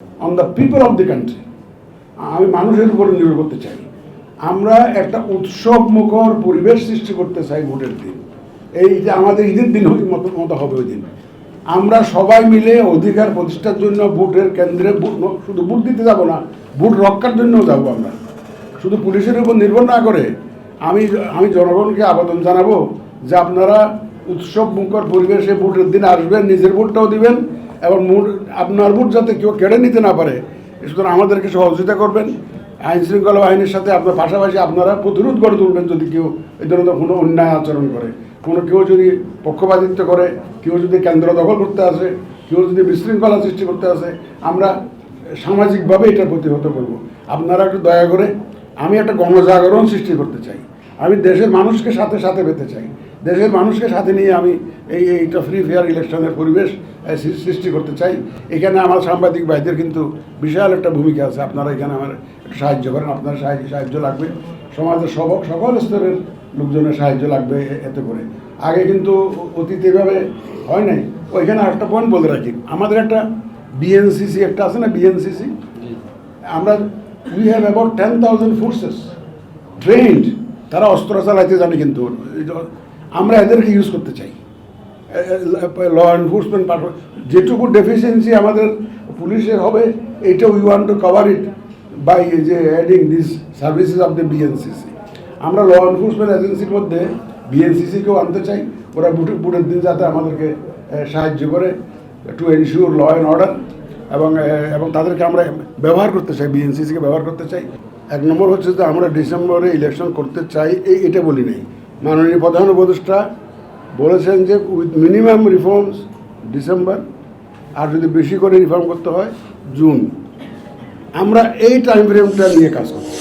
On the people of the country. আমি মানুষের উপরে নির্ভর করতে চাই। আমরা একটা উৎসব মুখর পরিবেশ সৃষ্টি করতে চাই ভোটের দিন। এই যে আমাদের ঈদের দিন মতো হবে ওই দিন। আমরা সবাই মিলে অধিকার প্রতিষ্ঠার জন্য ভোটের কেন্দ্রে শুধু ভোট দিতে যাব না, ভোট রক্ষার জন্যও যাবো। আমরা শুধু পুলিশের উপর নির্ভর না করে আমি জনগণকে আবেদন জানাবো যে আপনারা উৎসব মুখর পরিবেশে ভোটের দিন আসবেন, নিজের ভোটটাও দিবেন এবং আপনার ভোট যাতে কেউ কেড়ে নিতে না পারে, সুতরাং আমাদেরকে সহযোগিতা করবেন। আইন শৃঙ্খলা বাহিনীর সাথে আপনার পাশাপাশি আপনারা প্রতিরোধ গড়ে তুলবেন যদি কেউ এই ধরনের কোনো অন্যায় আচরণ করে, কেউ যদি পক্ষপাতিত্ব করে, কেউ যদি কেন্দ্র দখল করতে আসে, কেউ যদি বিশৃঙ্খলা সৃষ্টি করতে আসে, আমরা সামাজিকভাবে এটা প্রতিহত করব। আপনারা একটু দয়া করে, আমি একটা গণজাগরণ সৃষ্টি করতে চাই। আমি দেশের মানুষকে সাথে পেতে চাই। দেশের মানুষকে সাথে নিয়ে আমি এইটা ফ্রি ফেয়ার ইলেকশনের পরিবেশ সৃষ্টি করতে চাই। এখানে আমার সাংবাদিক ভাইদের কিন্তু বিশাল একটা ভূমিকা আছে। আপনারা এখানে আমার একটু সাহায্য করেন। আপনার সাহায্য লাগবে, সমাজের সকল স্তরের লোকজনের সাহায্য লাগবে এতে করে। আগে কিন্তু অতীতে এভাবে হয় নাই। ওইখানে একটা পয়েন্ট বলে রাখি, আমাদের একটা বিএনসিসি একটা আছে না, বিএনসিসি, আমরা we have about 10,000 forces trend. তারা অস্ত্র চালাইতে জানে, কিন্তু আমরা এদেরকে ইউজ করতে চাই। ল এনফোর্সমেন্ট যেটুকু ডেফিসিয়েন্সি আমাদের পুলিশের হবে, এইটা we want to cover it by যে adding this services of the BNCC. আমরা ল এনফোর্সমেন্ট এজেন্সির মধ্যে বিএনসিসিকেও আনতে চাই। ওরা ভোটের দিন যাতে আমাদেরকে সাহায্য করে to ensure law and order, এবং তাদেরকে আমরা ব্যবহার করতে চাই, বিএনসিসিকে ব্যবহার করতে চাই। এক নম্বর হচ্ছে যে আমরা ডিসেম্বরে ইলেকশন করতে চাই, এটা বলি নাই। মাননীয় প্রধান উপদেষ্টা বলেছেন যে উইথ মিনিমাম রিফর্মস ডিসেম্বর, আর যদি বেশি করে রিফর্ম করতে হয় জুন। আমরা এই টাইম ফ্রেমটা নিয়ে কাজ করছি।